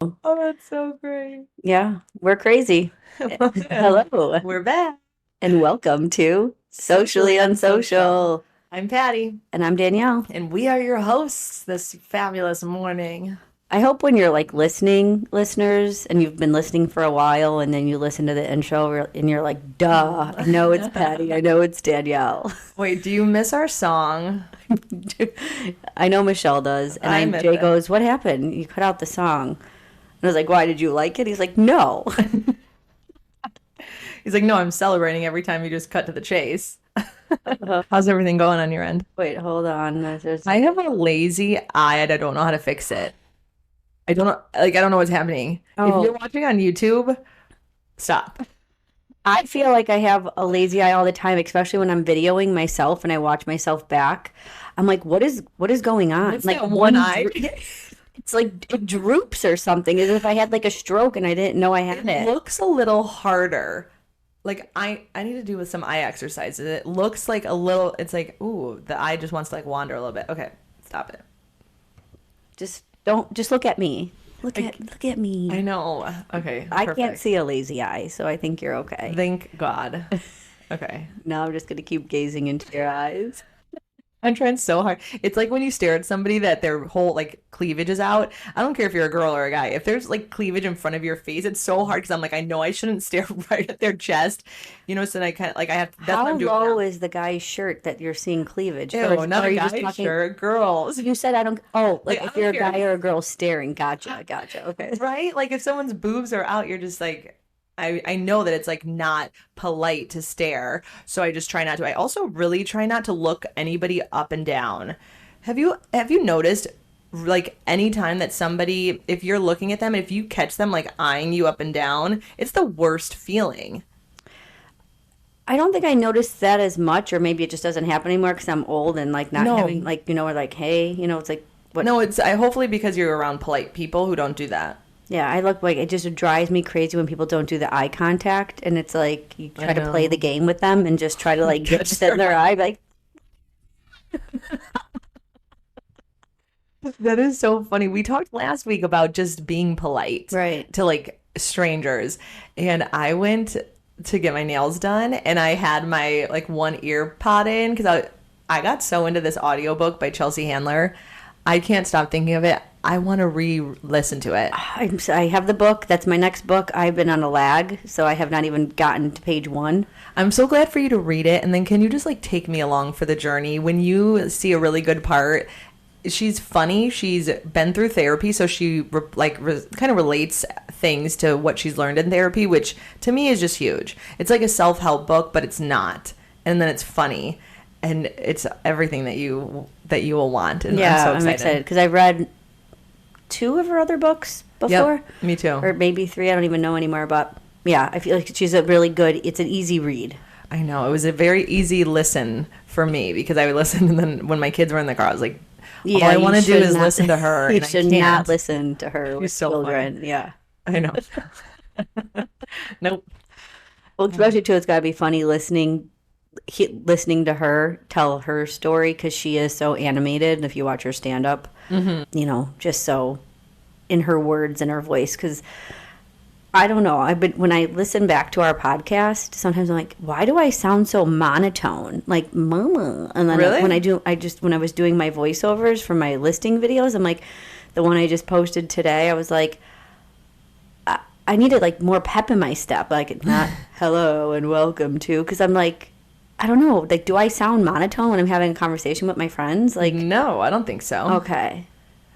Oh, that's so great. Yeah, we're crazy. Hello, We're back. and welcome to Socially Socially Unsocial. Unsocial. I'm Patty, And I'm Danielle. and we are your hosts this fabulous morning. I hope when you're like listening, listeners, and you've been listening for a while, and then you listen to the intro and you're like, duh, I know it's Patty, I know it's Danielle. Wait, do you miss our song? I know Michelle does. And I miss Jay it. goes, what happened? You cut out the song. And I was like, why did you like it? He's like, no. He's like, no, I'm celebrating every time you just cut to the chase. How's everything going on your end? Wait, hold on. I have a lazy eye and I don't know how to fix it. I don't know what's happening. If you're Oh, watching on YouTube, stop. I feel like I have a lazy eye all the time, especially when I'm videoing myself and I watch myself back. I'm like, what is going on? What's Like that one eye? it's like it droops or something, as if I had like a stroke and I didn't know I had It it. looks a little harder. Like I need to do with some eye exercises. It looks like a little it's like, ooh, the eye just wants to like wander a little bit. Okay, stop it. Just look at me. Like Look at me. I know. Okay, I can't perfect. see a lazy eye, so I think you're okay. Thank God. Okay. Now I'm just gonna keep gazing into your eyes. I'm trying so hard. It's like when you stare at somebody that their whole like cleavage is out. I don't care if you're a girl or a guy. If there's like cleavage in front of your face, it's so hard because I'm like, I know I shouldn't stare right at their chest. So then I kind of like I have that's what How I'm doing low now. is the guy's shirt that you're seeing cleavage? Ew, not Or a are you just guy talking? shirt, girls. You said I don't. Oh, like Like I if don't you're a care. guy or a girl staring. Gotcha. Okay. Right? Like if someone's boobs are out, you're just like I know that it's like not polite to stare, so I just try not to. I also really try not to look anybody up and down. Have you noticed like anytime that somebody if you're looking at them, if you catch them like eyeing you up and down, it's the worst feeling. I don't think I noticed that as much, or maybe it just doesn't happen anymore because I'm old and like not having No. like or like hey, it's like what? No, it's I hopefully because you're around polite people who don't do that. Yeah, I look like it just drives me crazy when people don't do the eye contact, and it's like you I try to play the know. game with them and just try to like get Catch just in their their eye, like That is so funny. We talked last week about just being polite right. to like strangers. And I went to get my nails done and I had my like one ear pod in because I got so into this audiobook by Chelsea Handler. I can't stop thinking of it. I want to re-listen to it. I have the book. That's my next book. I've been on a lag, so I have not even gotten to page one. I'm so glad for you to read it. And then can you just like take me along for the journey? When you see a really good part, she's funny. She's been through therapy, so she kind of relates things to what she's learned in therapy, which to me is just huge. It's like a self-help book, but it's not. And then it's funny, and it's everything that you will want. And I'm Yeah, so I'm excited excited. because I've read two of her other books Yep, before, me too. or maybe three. I don't even know anymore. But yeah, I feel like she's a really good. It's an easy read. I know it was a very easy listen for me because I would listen, and then when my kids were in the car, I was like, all Yeah, I you want to do should is not. listen to her, You and I should not can't. listen to her She's with so funny. children. Yeah. I know. Nope. Well, especially too, it's got to be funny listening to her tell her story because she is so animated. And if you watch her stand up, just so in her words and her voice. Because I don't know, when I listen back to our podcast, sometimes I'm like, why do I sound so monotone, like mama? And then when Really? when I was doing my voiceovers for my listing videos, I'm like, the one I just posted today, I was like, I needed like more pep in my step, like not hello and welcome to, because I'm like, I don't know, like, do I sound monotone when I'm having a conversation with my friends? Like, No, I don't think so. okay,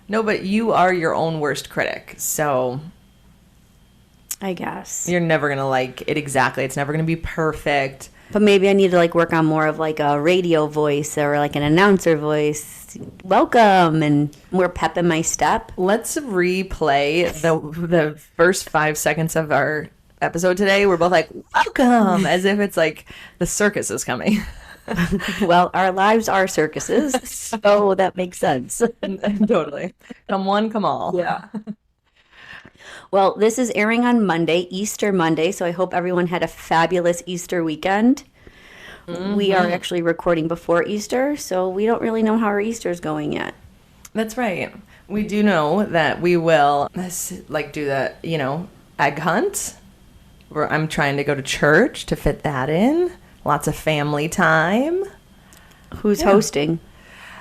No, but you are your own worst critic. So I guess. you're never going to like it exactly. It's never going to be perfect. But maybe I need to like work on more of like a radio voice or like an announcer voice. Welcome and more pep in my step. Let's replay the first 5 seconds of our episode today. We're both like, welcome, as if it's like the circus is coming. Well, our lives are circuses, so that makes sense. Totally. Come one, come all. Yeah. Well, this is airing on Monday, Easter Monday, so I hope everyone had a fabulous Easter weekend. We are actually recording before Easter, so we don't really know how our Easter is going yet. That's right. We do know that we will like do the, egg hunt. Where I'm trying to go to church to fit that in. Lots of family time. Who's hosting?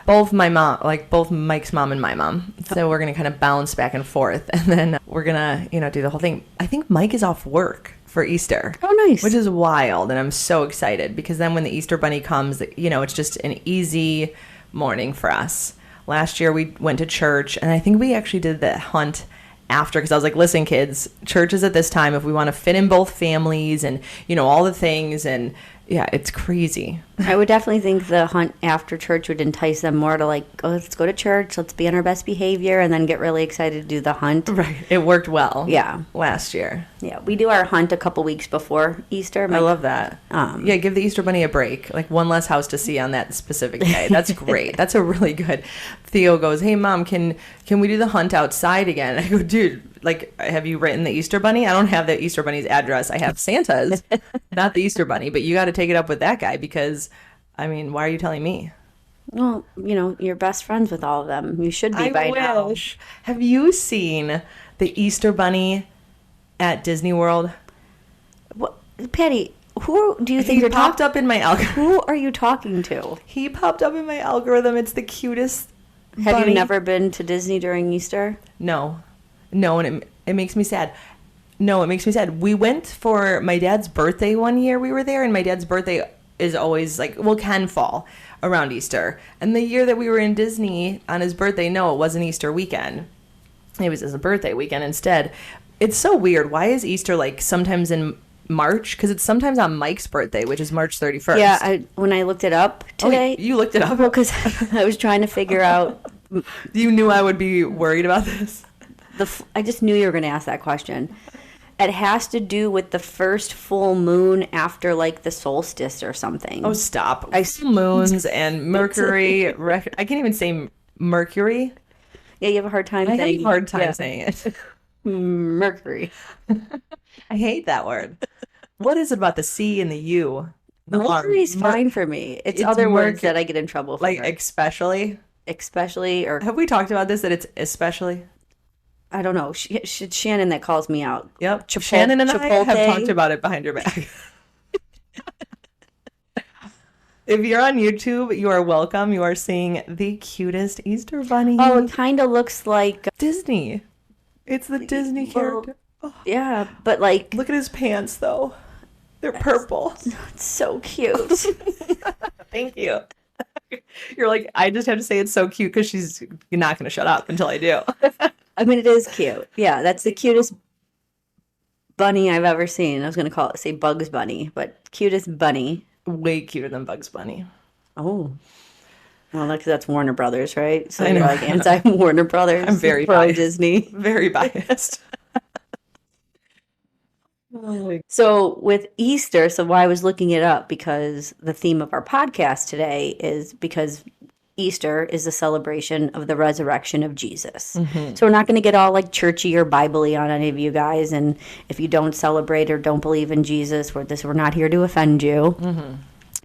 Both my mom, like both Mike's mom and my mom. So we're going to kind of bounce back and forth. And then we're going to, do the whole thing. I think Mike is off work for Easter. Oh, nice. Which is wild. And I'm so excited because then when the Easter Bunny comes, it's just an easy morning for us. Last year we went to church and I think we actually did the hunt after, because I was like, listen, kids, church is at this time if we want to fit in both families and, all the things. And yeah, it's crazy. I would definitely think the hunt after church would entice them more to like, oh, let's go to church, let's be on our best behavior, and then get really excited to do the hunt. Right. It worked well. Yeah. Last year. Yeah. We do our hunt a couple weeks before Easter. I love that. Yeah, give the Easter Bunny a break. Like one less house to see on that specific day. That's great. That's a really good. Theo goes, hey, Mom, can we do the hunt outside again? I go, dude, like, have you written the Easter Bunny? I don't have the Easter Bunny's address. I have Santa's, not the Easter Bunny. But you got to take it up with that guy because, why are you telling me? Well, you're best friends with all of them. You should be by now. Have you seen the Easter Bunny at Disney World? What, Patty, who do you think you're popped up in my algorithm? Who are you talking to? He popped up in my algorithm. It's the cutest Have bunny. you never been to Disney during Easter? No, and it makes me sad. No, it makes me sad. We went for my dad's birthday one year. We were there, and my dad's birthday is always can fall around Easter. And the year that we were in Disney on his birthday, no, it wasn't Easter weekend. It was his birthday weekend instead. It's so weird. Why is Easter sometimes in March? Because it's sometimes on Mike's birthday, which is March 31st. Yeah, when I looked it up today. Oh, you looked it up? Because I was trying to figure out. You knew I would be worried about this? I just knew you were going to ask that question. It has to do with the first full moon after the solstice or something. Oh, stop. Full moons and Mercury. I can't even say Mercury. Yeah, you have a hard time saying it. I have a hard time saying it. Mercury. I hate that word. What is it about the C and the U? Mercury's fine for me. It's other words that I get in trouble for. Especially? Especially, or... Have we talked about this, that it's especially? I don't know. It's Shannon that calls me out. Yep. Shannon and I have talked about it behind your back. If you're on YouTube, you are welcome. You are seeing the cutest Easter Bunny. Oh, it kind of looks like... Disney. It's the Disney character. Oh. Yeah, but Look at his pants, though. They're purple. It's so cute. Thank you. You're like, I just have to say it's so cute because you're not going to shut up until I do. It is cute. Yeah, that's the cutest bunny I've ever seen. I was going to say Bugs Bunny, but cutest bunny. Way cuter than Bugs Bunny. Oh. Well, that's Warner Brothers, right? So you're anti-Warner Brothers. I'm very pro Disney. Very biased. So with Easter, why I was looking it up, because the theme of our podcast today is because Easter is a celebration of the resurrection of Jesus. Mm-hmm. So we're not going to get all churchy or Bible-y on any of you guys. And if you don't celebrate or don't believe in Jesus, we're not here to offend you. Mm-hmm.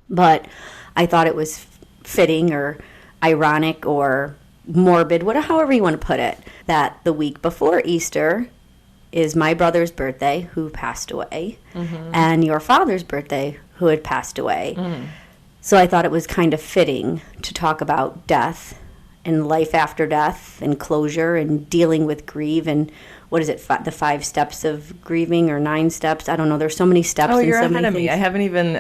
But I thought it was fitting or ironic or morbid, however you want to put it, that the week before Easter is my brother's birthday, who passed away, mm-hmm. and your father's birthday, who had passed away. Mm. So I thought it was kind of fitting to talk about death and life after death and closure and dealing with grief and what is it, the 5 steps of grieving or 9 steps? I don't know. There's so many steps. Oh, and you're so ahead many of me. things.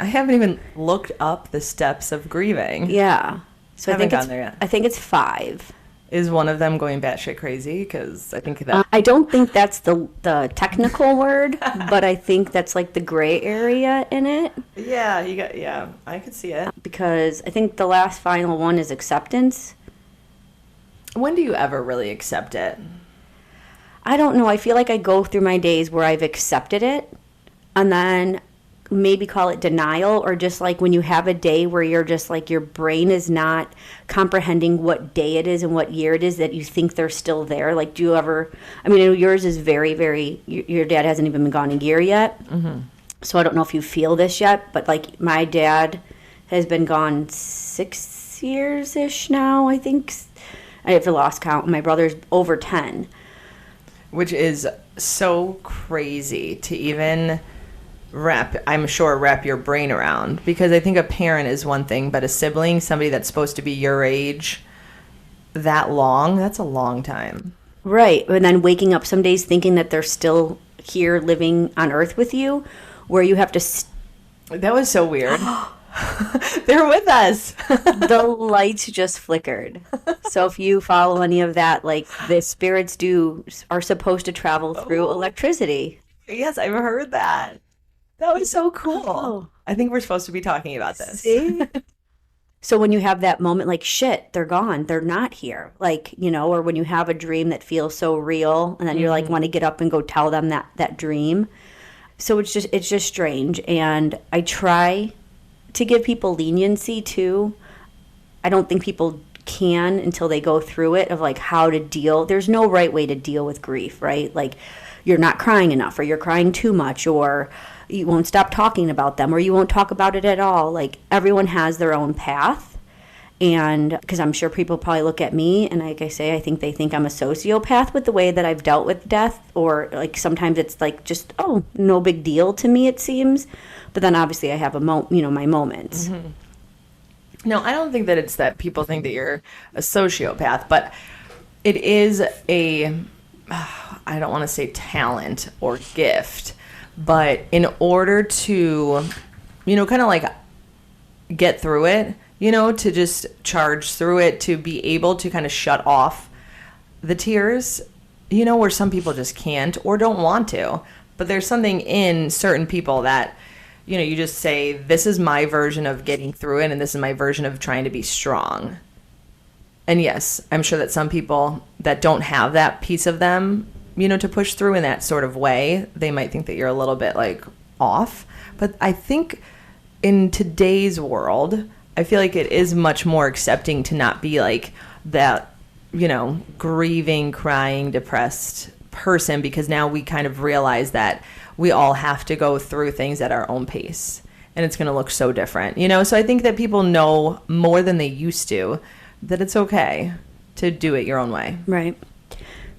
I haven't even looked up the steps of grieving. Yeah. So I think gone there yet. I think it's 5. Is one of them going batshit crazy? Because I think that... I don't think that's the technical word, but I think that's the gray area in it. Yeah, I could see it. Because I think the last final one is acceptance. When do you ever really accept it? I don't know. I feel like I go through my days where I've accepted it, and then maybe call it denial, or just when you have a day where you're just your brain is not comprehending what day it is and what year it is, that you think they're still there. Do you ever, I know yours is very, very, your dad hasn't even been gone a year yet. Mm-hmm. So I don't know if you feel this yet, but my dad has been gone 6 years-ish now, I think. I have lost count. My brother's over 10. Which is so crazy to even wrap your brain around, because I think a parent is one thing, but a sibling, somebody that's supposed to be your age that long, that's a long time. Right. And then waking up some days thinking that they're still here living on Earth with you, where you have to... That was so weird. They're with us. The lights just flickered. So if you follow any of that, like the spirits are supposed to travel through electricity. Yes, I've heard that. That was so cool. Oh. I think we're supposed to be talking about this. See? So when you have that moment, like, shit, they're gone. They're not here. Like, or when you have a dream that feels so real, and then you're like, want to get up and go tell them that dream. So it's just strange. And I try to give people leniency too. I don't think people can until they go through it, of like how to deal. There's no right way to deal with grief, right? Like, you're not crying enough, or you're crying too much, or you won't stop talking about them, or you won't talk about it at all. Like, everyone has their own path. And because I'm sure people probably look at me, and like I say, I think they think I'm a sociopath with the way that I've dealt with death, or like sometimes it's like just, oh, no big deal to me, it seems. But then obviously I have my moments. Mm-hmm. No, I don't think that it's that people think that you're a sociopath, but it is I don't want to say talent or gift, but in order to, kind of like get through it, to just charge through it, to be able to kind of shut off the tears, where some people just can't or don't want to. But there's something in certain people that, you just say, this is my version of getting through it, and this is my version of trying to be strong. And yes, I'm sure that some people that don't have that piece of them, to push through in that sort of way, they might think that you're a little bit like off. But I think in today's world, I feel like it is much more accepting to not be like that, grieving, crying, depressed person, because now we kind of realize that we all have to go through things at our own pace, and it's going to look so different, So I think that people know more than they used to that it's okay to do it your own way. Right.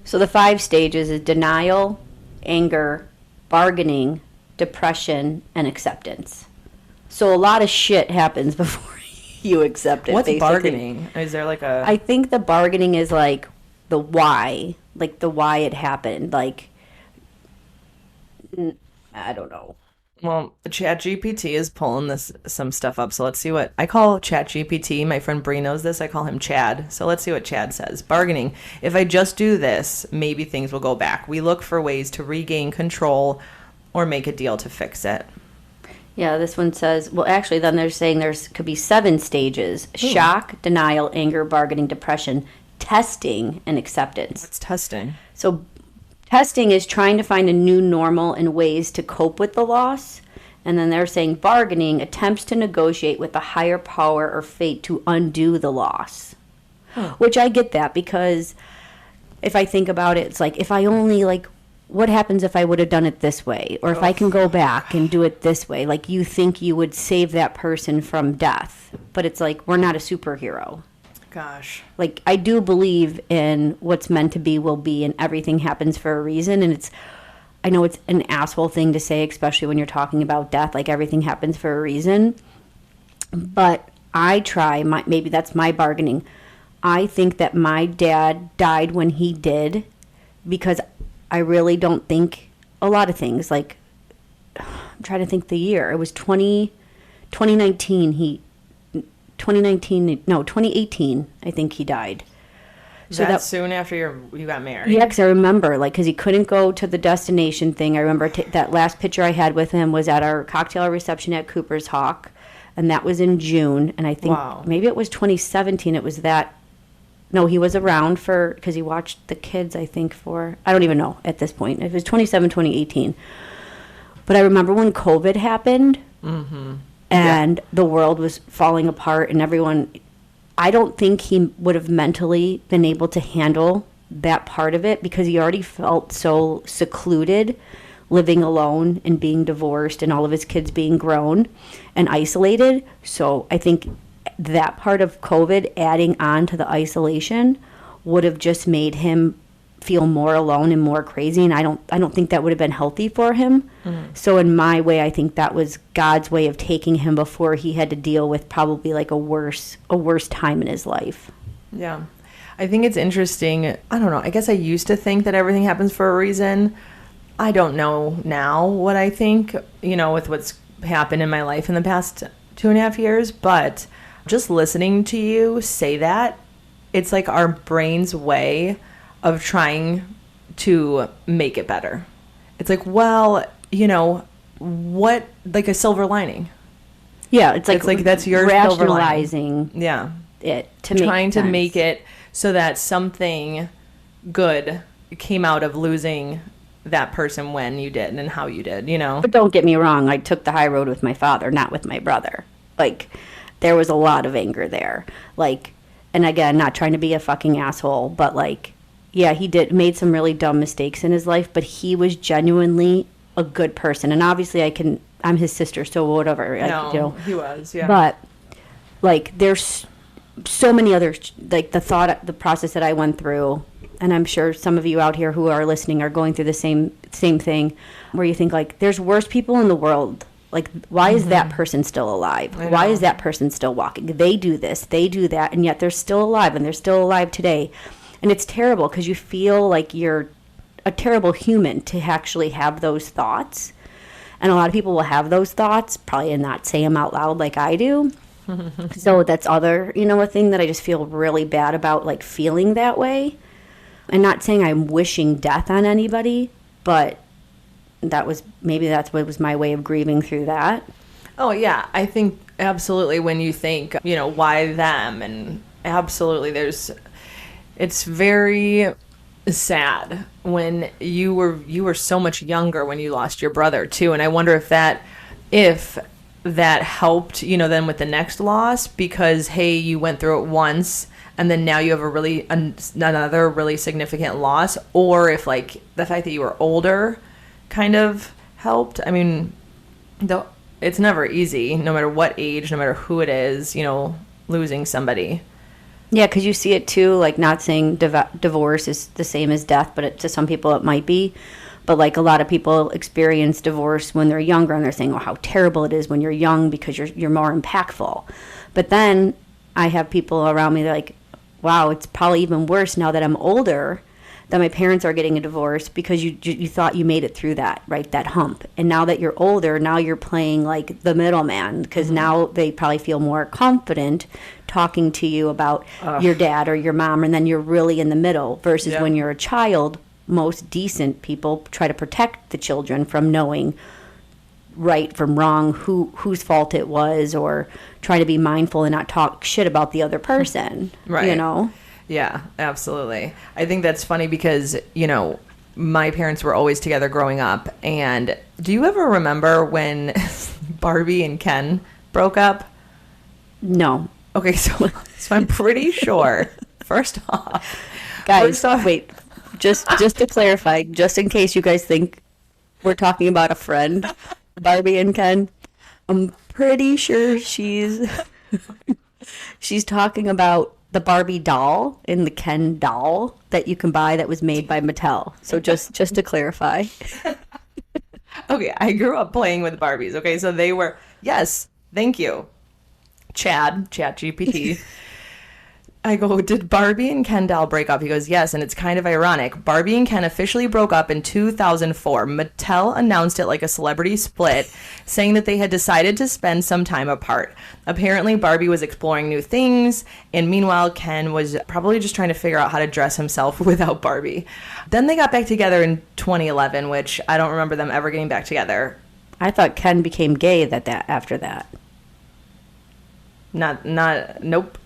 So the 5 stages is denial, anger, bargaining, depression, and acceptance. So a lot of shit happens before you accept it. What's basically. Bargaining? Is there like a... I think the bargaining is like the why it happened. Like, I don't know. Well, ChatGPT is pulling some stuff up, so let's see what... I call ChatGPT, my friend Bree knows this, I call him Chad. So let's see what Chad says. Bargaining. If I just do this, maybe things will go back. We look for ways to regain control or make a deal to fix it. Yeah, this one says, well, actually, then they're saying could be 7 stages. Ooh. Shock, denial, anger, bargaining, depression, testing, and acceptance. What's testing? So testing is trying to find a new normal and ways to cope with the loss. And then they're saying bargaining, attempts to negotiate with a higher power or fate to undo the loss. Which I get that, because if I think about it, it's like, if I only, like, what happens if I would have done it this way? Or if I can go back and do it this way? Like, you think you would save that person from death. But it's like, we're not a superhero. Gosh. Like, I do believe in what's meant to be will be, and everything happens for a reason. And I know it's an asshole thing to say, especially when you're talking about death, like everything happens for a reason. But I try, maybe that's my bargaining. I think that my dad died when he did, because I really don't think a lot of things, like, I'm trying to think the year. It was 2018, I think he died. So that soon after you got married? Yeah, because I remember, like, because he couldn't go to the destination thing. I remember that last picture I had with him was at our cocktail reception at Cooper's Hawk, and that was in June. And I think maybe it was 2017. It was that. No, he was around because he watched the kids, I think, I don't even know at this point. It was 2018. But I remember when COVID happened, and the world was falling apart, and everyone, I don't think he would have mentally been able to handle that part of it, because he already felt so secluded, living alone and being divorced and all of his kids being grown and isolated. So I think that part of COVID adding on to the isolation would have just made him feel more alone and more crazy, and I don't think that would have been healthy for him. So in my way, I think that was God's way of taking him before he had to deal with probably like a worse time in his life. Yeah. I think it's interesting. I don't know. I guess I used to think that everything happens for a reason. I don't know now what I think, with what's happened in my life in the past 2.5 years, but just listening to you say that, it's like our brain's way of trying to make it better. It's like, well, what, like a silver lining. Yeah, it's like that's your silver lining. Rationalizing it to trying to make it so that something good came out of losing that person when you did and how you did, But don't get me wrong, I took the high road with my father, not with my brother. Like, there was a lot of anger there. Like, and again, not trying to be a fucking asshole, but like, yeah, he made some really dumb mistakes in his life, but he was genuinely a good person. And obviously I'm his sister, so whatever. No, he was, yeah. But like, there's so many other, like the process that I went through, and I'm sure some of you out here who are listening are going through the same thing, where you think like, there's worse people in the world. Like, why is that person still alive? Why is that person still walking? They do this, they do that, and yet they're still alive, and they're still alive today. And it's terrible because you feel like you're a terrible human to actually have those thoughts. And a lot of people will have those thoughts, probably, and not say them out loud like I do. So that's a thing that I just feel really bad about, like feeling that way. And not saying I'm wishing death on anybody, but that's what was my way of grieving through that. Oh, yeah. I think absolutely when you think, why them? And absolutely it's very sad when you were so much younger when you lost your brother too. And I wonder if that helped, then with the next loss, because, hey, you went through it once and then now you have another really significant loss, or if like the fact that you were older kind of helped. I mean, it's never easy, no matter what age, no matter who it is, losing somebody. Yeah, because you see it too, like, not saying divorce is the same as death, but to some people it might be. But like, a lot of people experience divorce when they're younger, and they're saying, oh, how terrible it is when you're young because you're more impactful. But then I have people around me that are like, wow, it's probably even worse now that I'm older, that my parents are getting a divorce, because you thought you made it through that, right, that hump. And now that you're older, now you're playing like the middleman, because now they probably feel more confident talking to you about your dad or your mom, and then you're really in the middle, versus when you're a child, most decent people try to protect the children from knowing right from wrong, whose fault it was, or try to be mindful and not talk shit about the other person, right? Yeah, absolutely. I think that's funny because, my parents were always together growing up. And do you ever remember when Barbie and Ken broke up? No. Okay, so I'm pretty sure, first off. Guys, wait, just to clarify, just in case you guys think we're talking about a friend, Barbie and Ken, I'm pretty sure she's talking about the Barbie doll and the Ken doll that you can buy that was made by Mattel. So just to clarify. Okay, I grew up playing with Barbies. Okay, so they were, yes, thank you, Chat GPT. I go, did Barbie and Ken doll break up? He goes, yes, and it's kind of ironic. Barbie and Ken officially broke up in 2004. Mattel announced it like a celebrity split, saying that they had decided to spend some time apart. Apparently, Barbie was exploring new things, and meanwhile, Ken was probably just trying to figure out how to dress himself without Barbie. Then they got back together in 2011, which I don't remember them ever getting back together. I thought Ken became gay after that. Nope.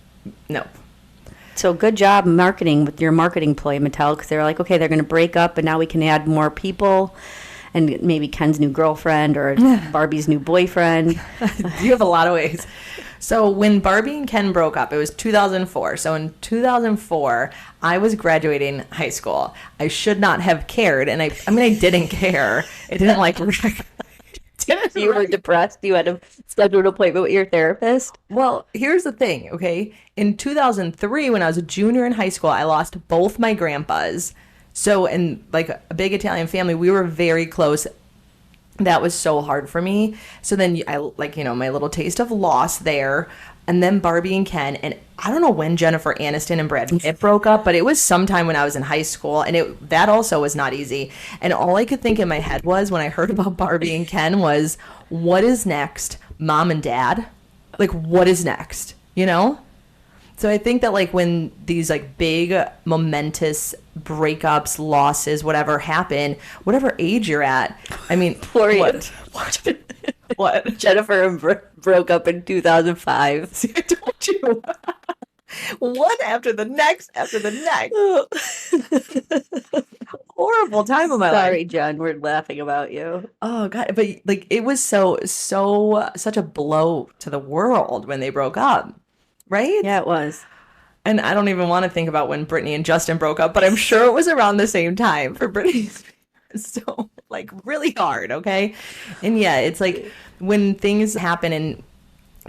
So good job marketing with your marketing ploy, Mattel, because they're like, okay, they're going to break up, and now we can add more people, and maybe Ken's new girlfriend or Barbie's new boyfriend. You have a lot of ways. So when Barbie and Ken broke up, it was 2004. So in 2004, I was graduating high school. I should not have cared, and I didn't care. It didn't You were depressed. You had to schedule an appointment with your therapist. Well, here's the thing, okay? In 2003, when I was a junior in high school, I lost both my grandpas. So, in like a big Italian family, we were very close. That was so hard for me. So then I like, my little taste of loss there. And then Barbie and Ken. And I don't know when Jennifer Aniston and Brad Pitt broke up, but it was sometime when I was in high school. And that also was not easy. And all I could think in my head was, when I heard about Barbie and Ken, was, what is next? Mom and Dad? Like, what is next? So I think that, like, when these, like, big, momentous breakups, losses, whatever happen, whatever age you're at, I mean, What? What? Jennifer broke up in 2005. See, I told you. One after the next, horrible time of my life. Sorry, John, we're laughing about you. Oh God, but like it was such a blow to the world when they broke up, right? Yeah, it was. And I don't even want to think about when Britney and Justin broke up, but I'm sure it was around the same time for Britney. So like really hard, okay? And yeah, it's like when things happen and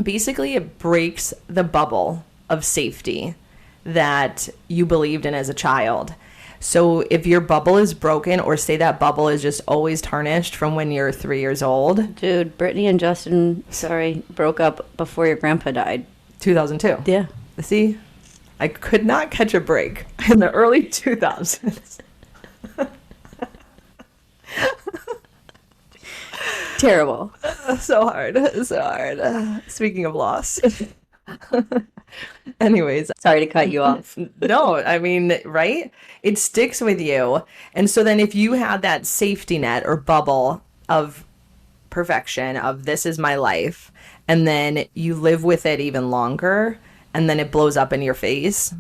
basically it breaks the bubble of safety that you believed in as a child. So if your bubble is broken, or say that bubble is just always tarnished from when you're 3 years old. Dude, Brittany and Justin, broke up before your grandpa died. 2002. Yeah. See, I could not catch a break in the early 2000s. Terrible. So hard. Speaking of loss. Anyways. Sorry to cut you off. No, I mean, right? It sticks with you. And so then if you had that safety net or bubble of perfection, of this is my life, and then you live with it even longer, and then it blows up in your face,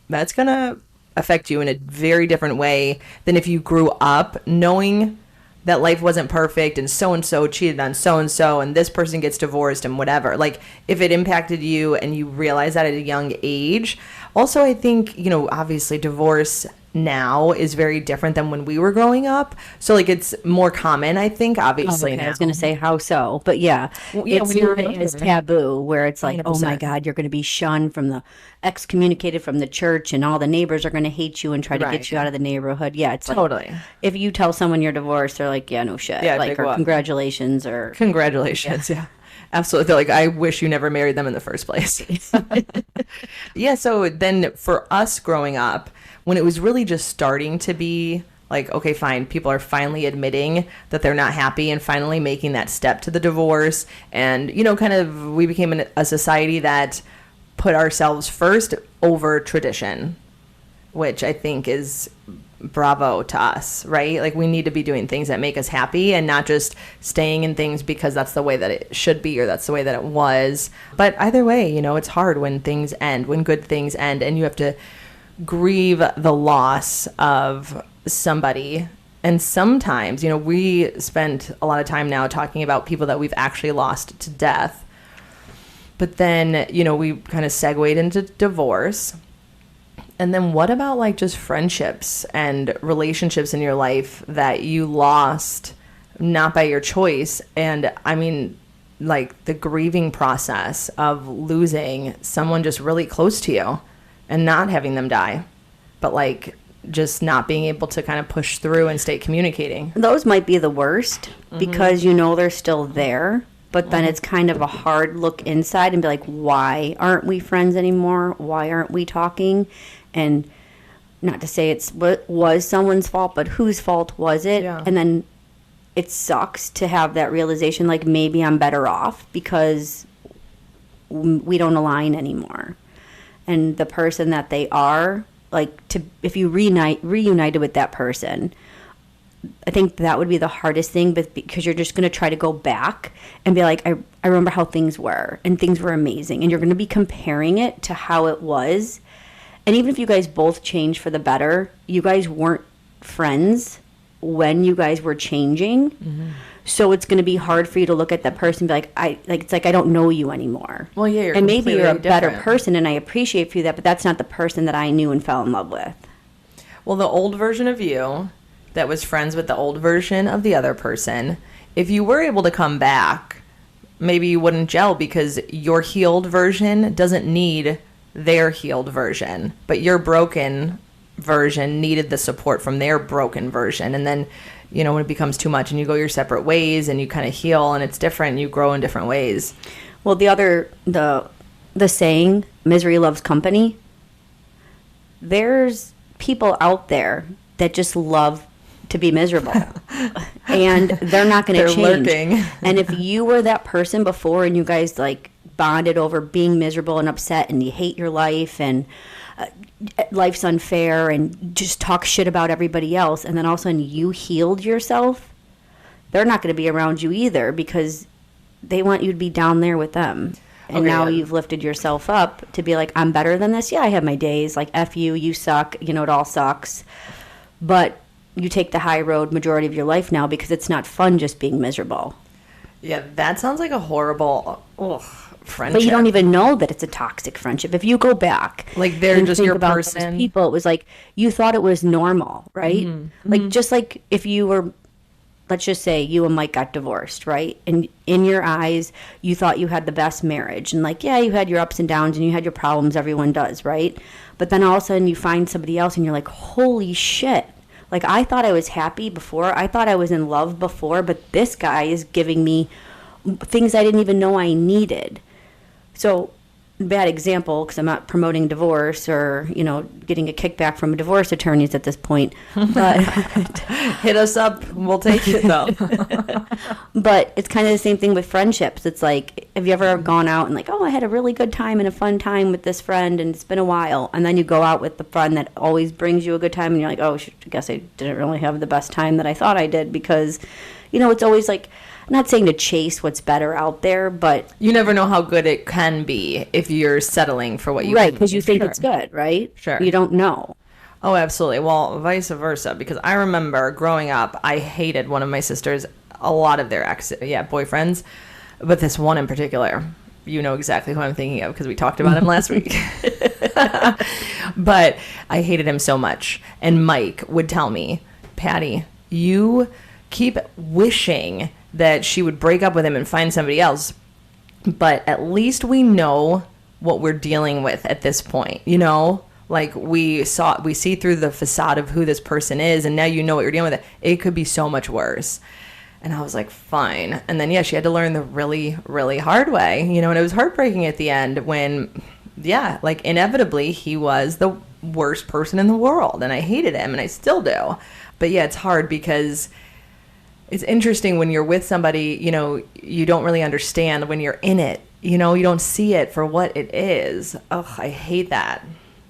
that's going to affect you in a very different way than if you grew up knowing that life wasn't perfect and so cheated on so and this person gets divorced and whatever. Like, if it impacted you and you realize that at a young age. Also, I think, obviously divorce now is very different than when we were growing up. So like it's more common, I think, obviously. Now. I was going to say how so, but yeah, it's taboo where it's like, 100%. Oh my God, you're going to be shunned from excommunicated from the church, and all the neighbors are going to hate you and try to get you out of the neighborhood. Yeah, it's totally. Like, if you tell someone you're divorced, they're like, yeah, no shit. Yeah, like, or congratulations, or congratulations. Yeah. Absolutely. They're like, I wish you never married them in the first place. Yeah. So then for us growing up, when it was really just starting to be like, okay, fine, people are finally admitting that they're not happy and finally making that step to the divorce. And, kind of we became a society that put ourselves first over tradition, which I think is bravo to us, right? Like, we need to be doing things that make us happy and not just staying in things because that's the way that it should be or that's the way that it was. But either way, it's hard when things end, when good things end, and you have to grieve the loss of somebody. And sometimes, we spent a lot of time now talking about people that we've actually lost to death. But then, we kind of segued into divorce. And then what about like just friendships and relationships in your life that you lost not by your choice? And I mean, like the grieving process of losing someone just really close to you and not having them die, but like just not being able to kind of push through and stay communicating. Those might be the worst because they're still there. But then it's kind of a hard look inside and be like, why aren't we friends anymore? Why aren't we talking? And not to say was someone's fault, but whose fault was it? Yeah. And then it sucks to have that realization, like maybe I'm better off because we don't align anymore. And the person that they are, like, if you reunited with that person, I think that would be the hardest thing, but because you're just going to try to go back and be like, I remember how things were, and things were amazing. And you're going to be comparing it to how it was. And even if you guys both changed for the better, you guys weren't friends when you guys were changing. Mm-hmm. So it's going to be hard for you to look at that person and be like, it's like I don't know you anymore. Well, yeah, and maybe you're a better person, and I appreciate for you that, but that's not the person that I knew and fell in love with. Well, the old version of you that was friends with the old version of the other person if you were able to come back, maybe you wouldn't gel because your healed version doesn't need their healed version, but your broken version needed the support from their broken version. And then, you know, when it becomes too much and you go your separate ways and you kind of heal and it's different, you grow in different ways. Well, the saying, misery loves company, there's people out there that just love to be miserable and they're not going to change. Lurking. And if you were that person before and you guys like bonded over being miserable and upset and you hate your life and life's unfair and just talk shit about everybody else, and then all of a sudden you healed yourself, they're not going to be around you either because they want you to be down there with them. And now you've lifted yourself up to be like, I'm better than this. Yeah, I have my days. Like, F you, you suck. You know, it all sucks. But you take the high road majority of your life now because it's not fun just being miserable. Yeah, that sounds like a horrible friendship. But you don't even know that it's a toxic friendship. If you go back, like they're just your person. People, it was like you thought it was normal, right? Like just like if you were, let's just say you and Mike got divorced, right? And in your eyes, you thought you had the best marriage, and like, yeah, you had your ups and downs and you had your problems. Everyone does, right? But then all of a sudden you find somebody else, and you're like, holy shit. Like, I thought I was happy before. I thought I was in love before, but this guy is giving me things I didn't even know I needed. So, bad example, because I'm not promoting divorce or, you know, getting a kickback from divorce attorneys at this point. But hit us up. We'll take it, though. But it's kind of the same thing with friendships. It's like, have you ever gone out and like, oh, I had a really good time and a fun time with this friend and it's been a while. And then you go out with the friend that always brings you a good time and you're like, oh, I guess I didn't really have the best time that I thought I did because, you know, it's always like, I'm not saying to chase what's better out there, but you never know how good it can be if you're settling for what you right, because you think it's good, right? Sure. You don't know. Oh, absolutely. Well, vice versa, because I remember growing up, I hated one of my sisters, a lot of their boyfriends, but this one in particular, you know exactly who I'm thinking of because we talked about him last week. But I hated him so much. And Mike would tell me, Patty, you keep wishing that she would break up with him and find somebody else, but at least we know what we're dealing with at this point, you know? Like, we see through the facade of who this person is, and now you know what you're dealing with. It could be so much worse. And I was like, fine. And then, yeah, she had to learn the really, really hard way, you know, and it was heartbreaking at the end when, yeah, like, inevitably, he was the worst person in the world, and I hated him, and I still do. But, yeah, it's hard because it's interesting when you're with somebody, you know, you don't really understand when you're in it. You know, you don't see it for what it is. Oh, I hate that.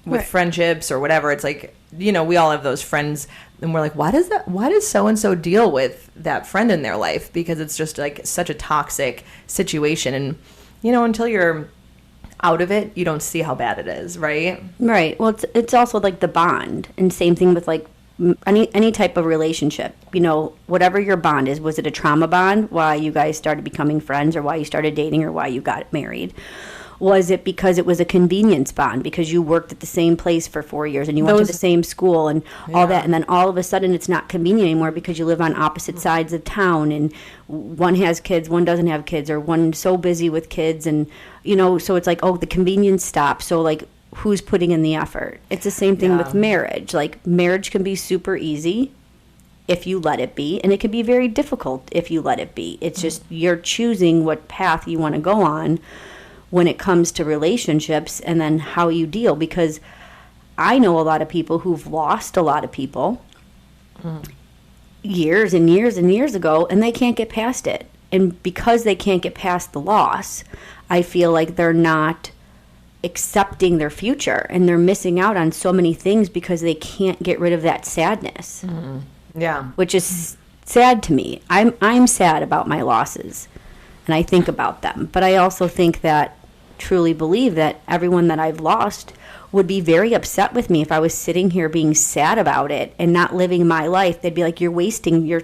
With friendships or whatever, it's like, you know, we all have those friends and we're like, why does so-and-so deal with that friend in their life? Because it's just like such a toxic situation. And, you know, until you're out of it, you don't see how bad it is, right? Right. Well, it's also like the bond, and same thing with like any type of relationship, you know, whatever your bond is. Was it a trauma bond, why you guys started becoming friends or why you started dating or why you got married? Was it because it was a convenience bond because you worked at the same place for 4 years and you went to the same school and all that, and then all of a sudden it's not convenient anymore because you live on opposite sides of town and one has kids, one doesn't have kids, or one's so busy with kids, and, you know, so it's like, oh, the convenience stops. So like, who's putting in the effort? It's the same thing with marriage. Like, marriage can be super easy if you let it be, and it can be very difficult if you let it be. It's just you're choosing what path you want to go on when it comes to relationships, and then how you deal. Because I know a lot of people who've lost a lot of people years and years and years ago, and they can't get past it. And because they can't get past the loss, I feel like they're not accepting their future, and they're missing out on so many things because they can't get rid of that sadness. Yeah. Which is sad to me. I'm sad about my losses, and I think about them. But I also think that, truly believe that everyone that I've lost would be very upset with me if I was sitting here being sad about it and not living my life. They'd be like, you're wasting your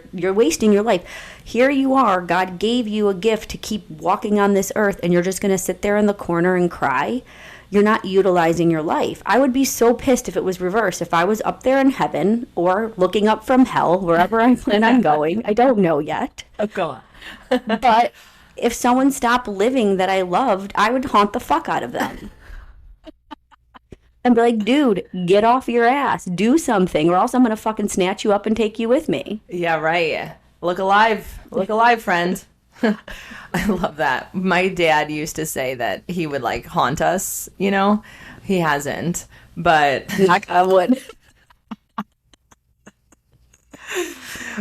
life. Here you are. God gave you a gift to keep walking on this earth, and you're just going to sit there in the corner and cry. you're not utilizing your life. I would be so pissed if it was reversed. If I was up there in heaven or looking up from hell, wherever I plan on going, I don't know yet. Oh, go on. But if someone stopped living that I loved, I would haunt the fuck out of them. And be like, dude, get off your ass. Do something, or else I'm going to fucking snatch you up and take you with me. Yeah, right. Look alive. Look alive, friend. I love that. My dad used to say that he would like haunt us, you know? He hasn't, but Knock on wood.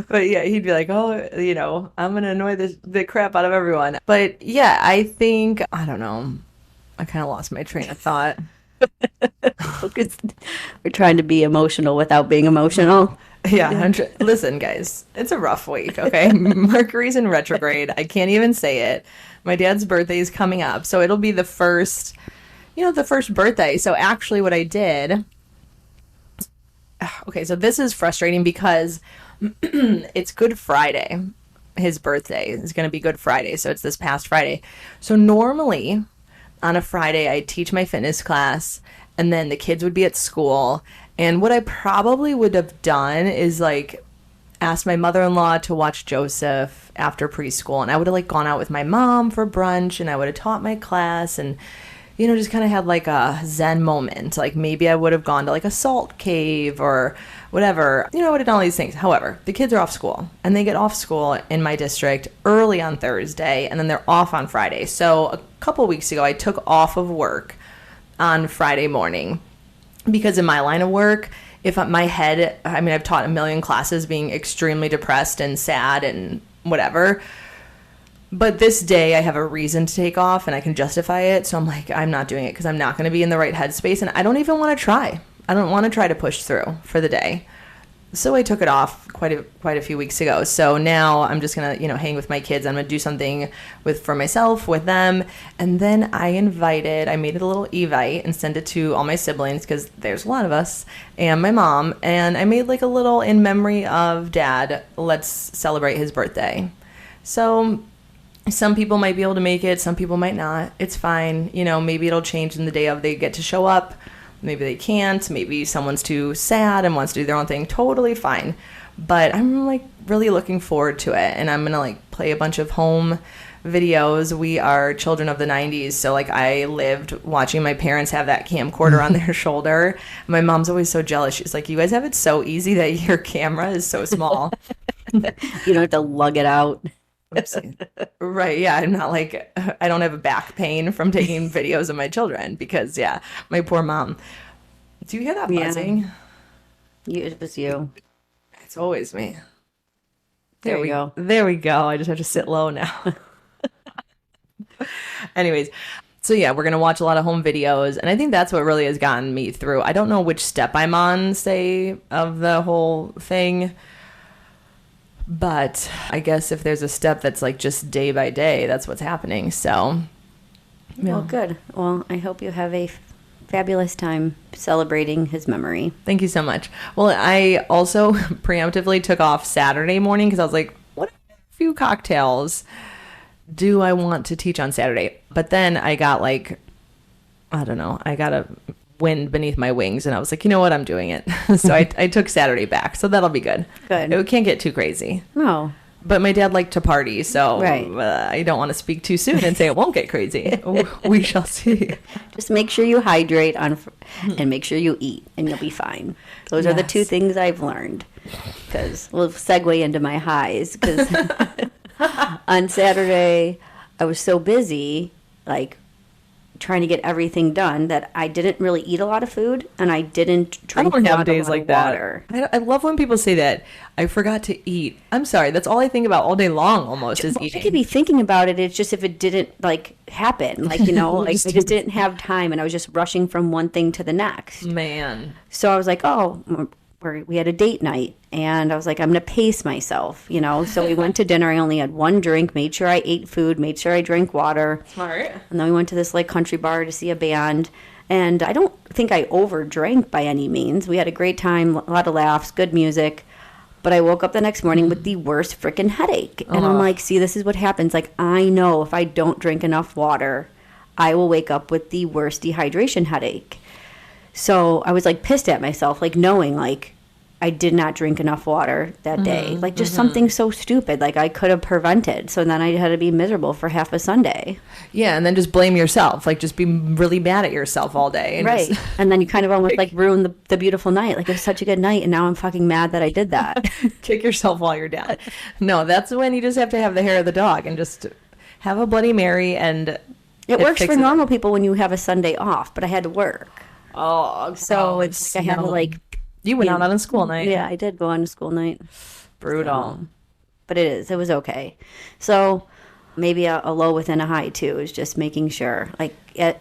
but yeah, he'd be like, "Oh, you know, I'm gonna annoy the crap out of everyone." But yeah, I think I don't know. I kind of lost my train of thought. We're trying to be emotional without being emotional. Yeah, listen, guys, it's a rough week, okay? Mercury's in retrograde. I can't even say it. My dad's birthday is coming up, so it'll be the first birthday. So actually what I did, okay, so this is frustrating because it's Good Friday. His birthday is going to be Good Friday, so it's this past Friday. So normally on a Friday, I teach my fitness class, and then the kids would be at school. And what I probably would have done is like asked my mother-in-law to watch Joseph after preschool, and I would have like gone out with my mom for brunch, and I would have taught my class, and you know, just kind of had like a Zen moment. Like maybe I would have gone to like a salt cave or whatever. You know, I would have done all these things. However, the kids are off school, and they get off school in my district early on Thursday, and then they're off on Friday. So a couple weeks ago, I took off of work on Friday morning because in my line of work, if my head, I mean, I've taught a million classes being extremely depressed and sad and whatever. But this day I have a reason to take off and I can justify it. So I'm like, I'm not doing it because I'm not going to be in the right headspace. And I don't even want to try. I don't want to try to push through for the day. So I took it off quite a few weeks ago. So now I'm just going to, you know, hang with my kids. I'm going to do something for myself, with them. And then I made it a little Evite and sent it to all my siblings because there's a lot of us and my mom. And I made like a little in memory of Dad, let's celebrate his birthday. So some people might be able to make it. Some people might not. It's fine. You know, maybe it'll change in the day of they get to show up. Maybe they can't. Maybe someone's too sad and wants to do their own thing. Totally fine. But I'm like really looking forward to it. And I'm going to like play a bunch of home videos. We are children of the 90s. So like I lived watching my parents have that camcorder on their shoulder. My mom's always so jealous. She's like, you guys have it so easy that your camera is so small. You don't have to lug it out. Right, yeah, I'm not like, I don't have a back pain from taking videos of my children because, yeah, my poor mom. Do you hear that buzzing? It was you. It's always me. There we go. There we go. I just have to sit low now. Anyways, so yeah, we're going to watch a lot of home videos, and I think that's what really has gotten me through. I don't know which step I'm on, say, of the whole thing. But I guess if there's a step that's like just day by day, that's what's happening. So, yeah. Well, good. Well, I hope you have a fabulous time celebrating his memory. Thank you so much. Well, I also preemptively took off Saturday morning because I was like, what few cocktails do I want to teach on Saturday? But then I got like, I don't know, I got a wind beneath my wings and I was like, you know what, I'm doing it. So I took Saturday back, so that'll be good. It can't get too crazy. No, but my dad liked to party, so right. I don't want to speak too soon and say it won't get crazy. We shall see. Just make sure you hydrate and make sure you eat and you'll be fine. Those are the two things I've learned. Because we'll segue into my highs, because on Saturday I was so busy like trying to get everything done that I didn't really eat a lot of food and I didn't drink a lot of water. I love when people say that. I forgot to eat. I'm sorry. That's all I think about all day long almost is eating. I could be thinking about it. It's just if it didn't like happen, like, you know, like I just didn't have time and I was just rushing from one thing to the next. Man. So I was like, oh, we had a date night and I was like, I'm going to pace myself, you know? So we went to dinner. I only had one drink, made sure I ate food, made sure I drank water. Smart. And then we went to this like country bar to see a band. And I don't think I overdrank by any means. We had a great time, a lot of laughs, good music. But I woke up the next morning with the worst freaking headache. And I'm like, see, this is what happens. Like, I know if I don't drink enough water, I will wake up with the worst dehydration headache. So I was like pissed at myself, like knowing like I did not drink enough water that day. Like just something so stupid, like I could have prevented. So then I had to be miserable for half a Sunday. Yeah, and then just blame yourself. Like just be really mad at yourself all day. And Right. just- And then you kind of almost like ruin the beautiful night. Like it was such a good night and now I'm fucking mad that I did that. kick yourself while you're down. No, that's when you just have to have the hair of the dog and just have a Bloody Mary, and It works for fixes it. normal people when you have a Sunday off, but I had to work. Oh, So it's like I had to like, you went out on a school night. yeah, I did go on a school night. Brutal. But it was okay. So maybe a low within a high too is just making sure, like at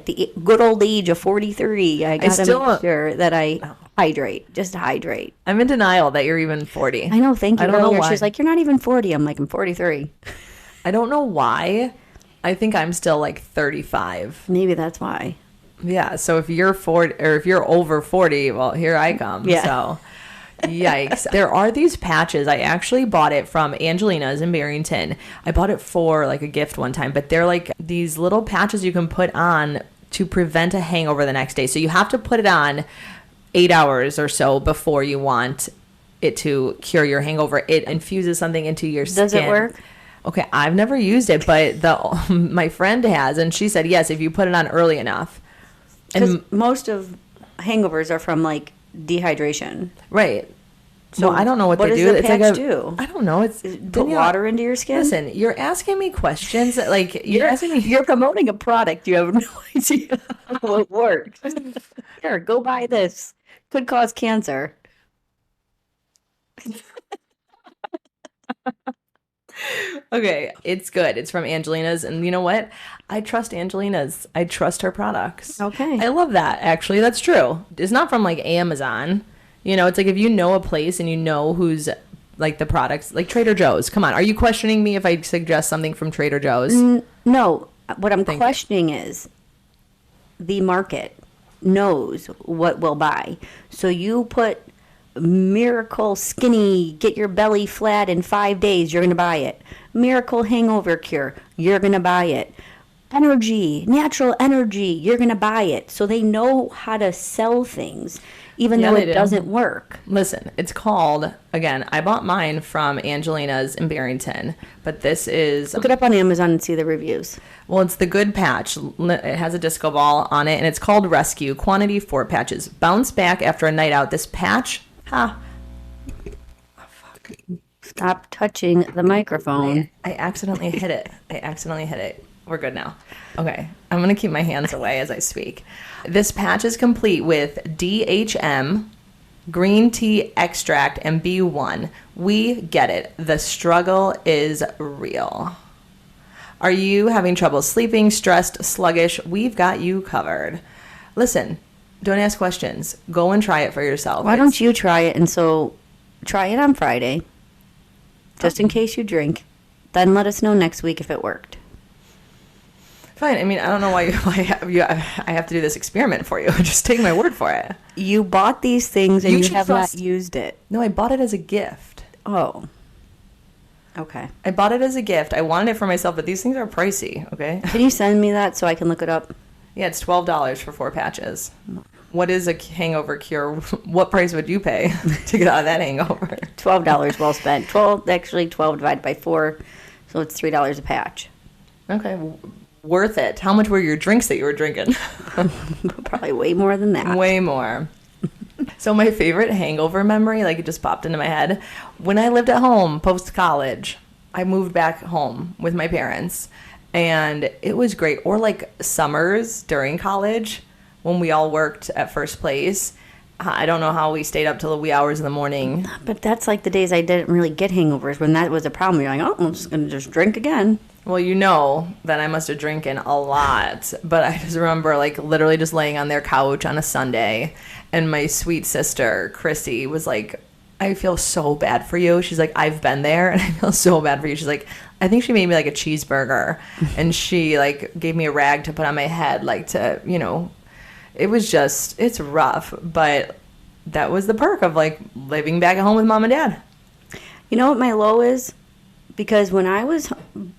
the good old age of 43, I gotta make sure that I hydrate, just hydrate. I'm in denial that you're even 40. I know. Thank you. I don't know Earlier, why. she's like, "You're not even 40." I'm like, "I'm 43." I don't know why. I think I'm still like 35. Maybe that's why. Yeah. So if you're 40 or if you're over 40, well, here I come. Yeah. So yikes. There are these patches. I actually bought it from Angelina's in Barrington. I bought it for like a gift one time, but they're like these little patches you can put on to prevent a hangover the next day. So you have to put it on 8 hours or so before you want it to cure your hangover. It infuses something into your skin. Does it work? Okay, I've never used it, but my friend has, and she said yes if you put it on early enough. Because And most of hangovers are from like dehydration. right. So So I don't know what they does do. the It's like patch a do? I don't know. It's Put Danielle, water into your skin. Listen, you're asking me questions that, like you're asking me. You're promoting a product. You have no idea how it works. Here, go buy this. Could cause cancer. Okay, it's good. It's from Angelina's, and you know what? I trust Angelina's. I trust her products. Okay. I love that. Actually, that's true. It's not from like Amazon. You know, it's like if you know a place and you know who's like the products, like Trader Joe's. Come on, are you questioning me if I suggest something from Trader Joe's? No, what I'm Thank you. questioning is the market knows what we'll buy. So you put Miracle Skinny, get your belly flat in 5 days, you're going to buy it. Miracle Hangover Cure, you're going to buy it. Energy, natural energy, you're going to buy it. So they know how to sell things, even Yeah, though they it do. doesn't work. Listen, it's called, again, I bought mine from Angelina's in Barrington, but this is, Look it up on Amazon and see the reviews. well, it's the good patch. It has a disco ball on it, and it's called Rescue. Quantity 4 patches. Bounce back after a night out. This patch, Stop touching the microphone. I accidentally hit it. We're good now. Okay. I'm going to keep my hands away as I speak. This patch is complete with DHM, green tea extract, and B1. We get it. The struggle is real. Are you having trouble sleeping, stressed, sluggish? We've got you covered. Listen, don't ask questions. Go and try it for yourself. Why don't you try it? And so try it on Friday, just in case you drink. Then let us know next week if it worked. Fine. I mean, I don't know why I have to do this experiment for you. Just take my word for it. You bought these things and You you should have trust- not used it. No, I bought it as a gift. Oh. Okay. I bought it as a gift. I wanted it for myself, but these things are pricey, okay? Can you send me that so I can look it up? Yeah, it's $12 for 4 patches. What is a hangover cure? What price would you pay to get out of that hangover? $12 well spent. 12 divided by 4, so it's $3 a patch. Okay, worth it. How much were your drinks that you were drinking? Probably way more than that. Way more. So my favorite hangover memory, like it just popped into my head. When I lived at home post-college, I moved back home with my parents, and it was great. Or like summers during college when we all worked at First Place. I don't know how we stayed up till the wee hours in the morning. But that's like the days I didn't really get hangovers. When that was a problem, you're like, oh, I'm just going to just drink again. Well, you know that I must have drinking a lot, but I just remember like literally just laying on their couch on a Sunday, and my sweet sister, Chrissy, was like, I feel so bad for you. She's like, I've been there, and I feel so bad for you. She's like, I think she made me like a cheeseburger, and she like gave me a rag to put on my head, like to, you know, it was just, it's rough, but that was the perk of like living back at home with mom and dad. You know what my low is? Because when I was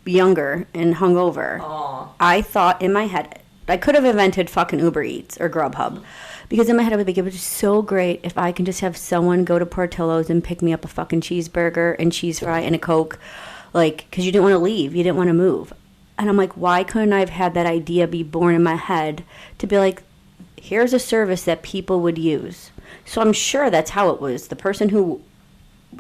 younger and hungover, I thought in my head, I could have invented fucking Uber Eats or Grubhub. Because in my head, I would think it would be so great if I can just have someone go to Portillo's and pick me up a fucking cheeseburger and cheese fry and a Coke. Like, because you didn't want to leave. You didn't want to move. And I'm like, why couldn't I have had that idea be born in my head to be like, here's a service that people would use. So I'm sure that's how it was. The person who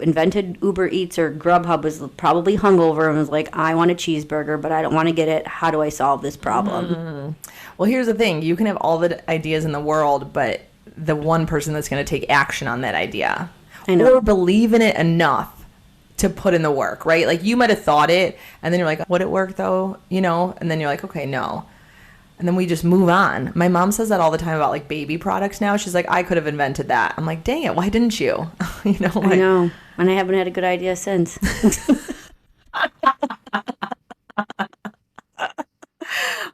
invented Uber Eats or Grubhub was probably hungover and was like, I want a cheeseburger, but I don't want to get it. How do I solve this problem? Well, here's the thing. You can have all the ideas in the world, but the one person that's going to take action on that idea or believe in it enough to put in the work, right? Like, you might have thought it, and then you're like, would it work though? You know? And then you're like, okay, no. And then we just move on. My mom says that all the time about like baby products now. She's like, I could have invented that. I'm like, dang it, why didn't you? You know, like, I know. And I haven't had a good idea since.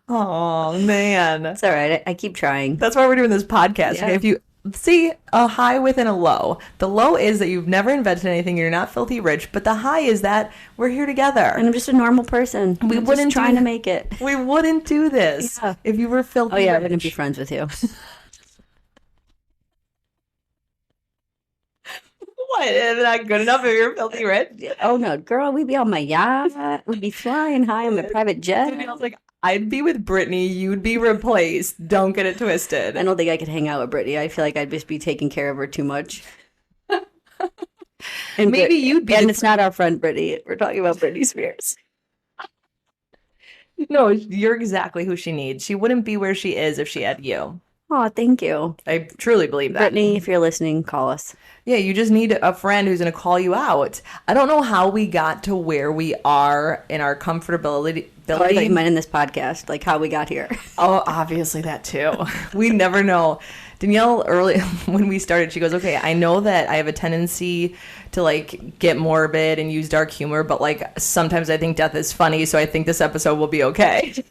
Oh, man. It's all right. I keep trying. That's why we're doing this podcast. Yeah. Okay, if you see a high within a low, the low is that you've never invented anything, you're not filthy rich, but the high is that we're here together. And I'm just a normal person. We I'm wouldn't just trying to make it. We wouldn't do this if you were filthy rich. I wouldn't be friends with you. What? Is that good enough if you're filthy rich? Oh, no. Girl, we'd be on my yacht. We'd be flying high on my private jet. I was like, I'd be with Brittany. You'd be replaced. Don't get it twisted. I don't think I could hang out with Brittany. I feel like I'd just be taking care of her too much. And maybe you'd be. And it's not our friend Brittany. We're talking about Britney Spears. No, you're exactly who she needs. She wouldn't be where she is if she had you. Oh, thank you. I truly believe that. Brittany, if you're listening, call us. Yeah, you just need a friend who's going to call you out. I don't know how we got to where we are in our comfortability. Oh, I thought you meant in this podcast, like how we got here. Oh, obviously that too. We never know. Danielle, early when we started, she goes, okay, I know that I have a tendency to like get morbid and use dark humor, but like sometimes I think death is funny, so I think this episode will be okay.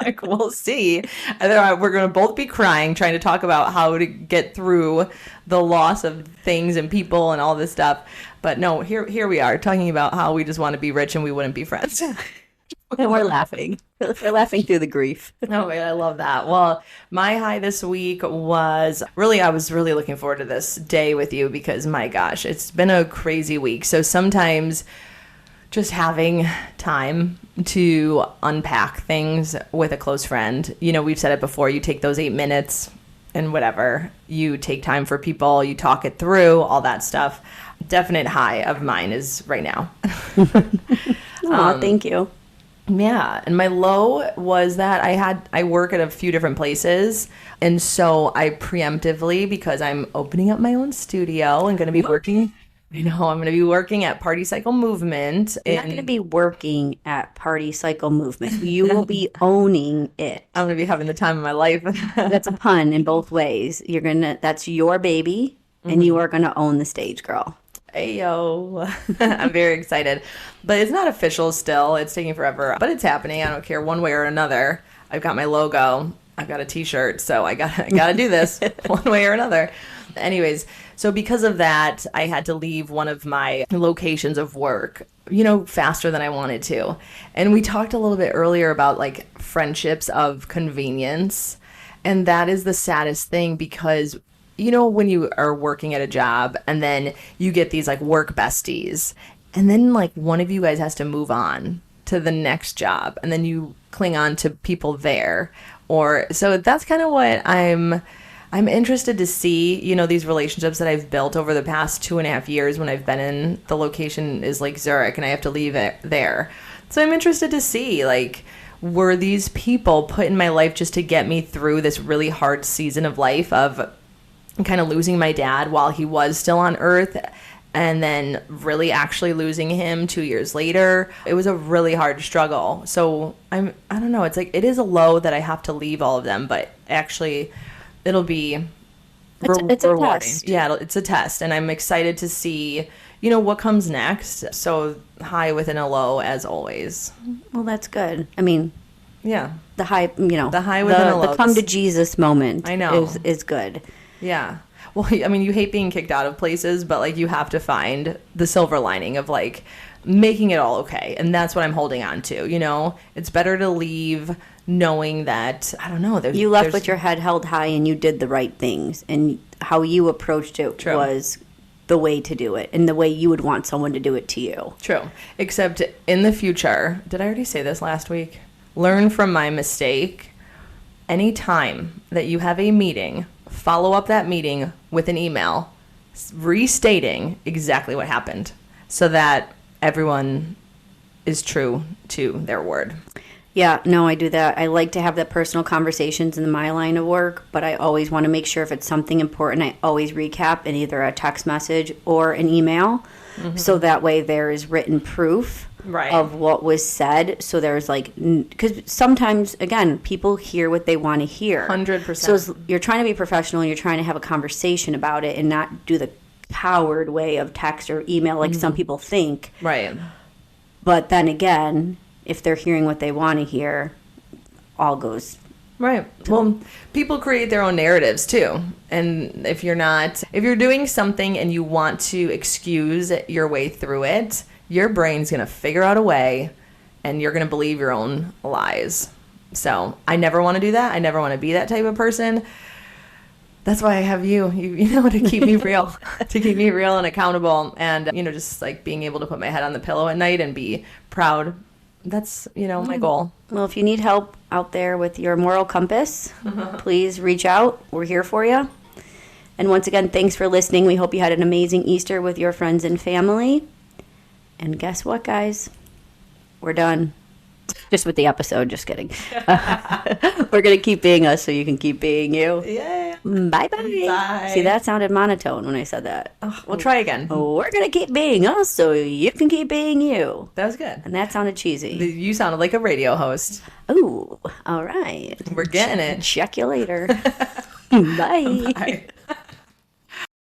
Like, we'll see. And then we're going to both be crying, trying to talk about how to get through the loss of things and people and all this stuff. But no, here we are talking about how we just want to be rich and we wouldn't be friends. And we're laughing. We're laughing through the grief. Oh, I love that. Well, my high this week was I was really looking forward to this day with you because, my gosh, it's been a crazy week. So sometimes just having time to unpack things with a close friend. You know, we've said it before, you take those 8 minutes and whatever. You take time for people, you talk it through, all that stuff. Definite high of mine is right now. Thank you. Yeah, and my low was that I work at a few different places, and so I preemptively, because I'm opening up my own studio and going to be working. I'm going to be working at Party Cycle Movement. You're not going to be working at Party Cycle Movement. You will be owning it. I'm going to be having the time of my life. That's a pun in both ways. That's your baby, and you are going to own the stage, girl. Ayo. I'm very excited. But it's not official still. It's taking forever. But it's happening. I don't care one way or another. I've got my logo. I've got a t-shirt. So I gotta do this one way or another. Anyways, so because of that, I had to leave one of my locations of work, faster than I wanted to. And we talked a little bit earlier about like friendships of convenience. And that is the saddest thing because when you are working at a job and then you get these like work besties and then like one of you guys has to move on to the next job and then you cling on to people there so that's kind of what I'm interested to see, these relationships that I've built over the past 2.5 years when I've been in the location is like Zurich and I have to leave it there. So I'm interested to see like, were these people put in my life just to get me through this really hard season of life of kind of losing my dad while he was still on earth and then really actually losing him 2 years later. It was a really hard struggle. So I don't know. It's like, it is a low that I have to leave all of them, but actually it'll be it's rewarding. A test. Yeah, it's a test. And I'm excited to see, what comes next. So high within a low as always. Well, that's good. I mean, yeah, the high, the high within a low. The come to Jesus moment I know. is good. Yeah. Well, I mean, you hate being kicked out of places, but like you have to find the silver lining of like making it all okay. And that's what I'm holding on to. You know, it's better to leave knowing that, I don't know. You left with your head held high and you did the right things. And how you approached it was the way to do it and the way you would want someone to do it to you. True. Except in the future, did I already say this last week? Learn from my mistake. Anytime that you have a meeting, follow up that meeting with an email restating exactly what happened so that everyone is true to their word. Yeah, no, I do that. I like to have that personal conversations in my line of work, but I always want to make sure if it's something important, I always recap in either a text message or an email. So that way there is written proof of what was said. So there's like, because sometimes, again, people hear what they want to hear. 100%. So you're trying to be professional and you're trying to have a conversation about it and not do the coward way of text or email like some people think. Right. But then again, if they're hearing what they want to hear, all goes. Right. Well, people create their own narratives too. And if you're doing something and you want to excuse your way through it, your brain's going to figure out a way and you're going to believe your own lies. So I never want to do that. I never want to be that type of person. That's why I have you know, to keep me real, and accountable and, you know, just like being able to put my head on the pillow at night and be proud. That's, you know, my goal. Well, if you need help out there with your moral compass, please reach out. We're here for you. And once again, thanks for listening. We hope you had an amazing Easter with your friends and family. And guess what, guys? We're done. Just with the episode. Just kidding. We're going to keep being us so you can keep being you. Yeah. Bye-bye. Bye. See, that sounded monotone when I said that. We'll try again. We're going to keep being us so you can keep being you. That was good. And that sounded cheesy. You sounded like a radio host. Ooh, all right. We're getting it. Check you later. Bye. Bye.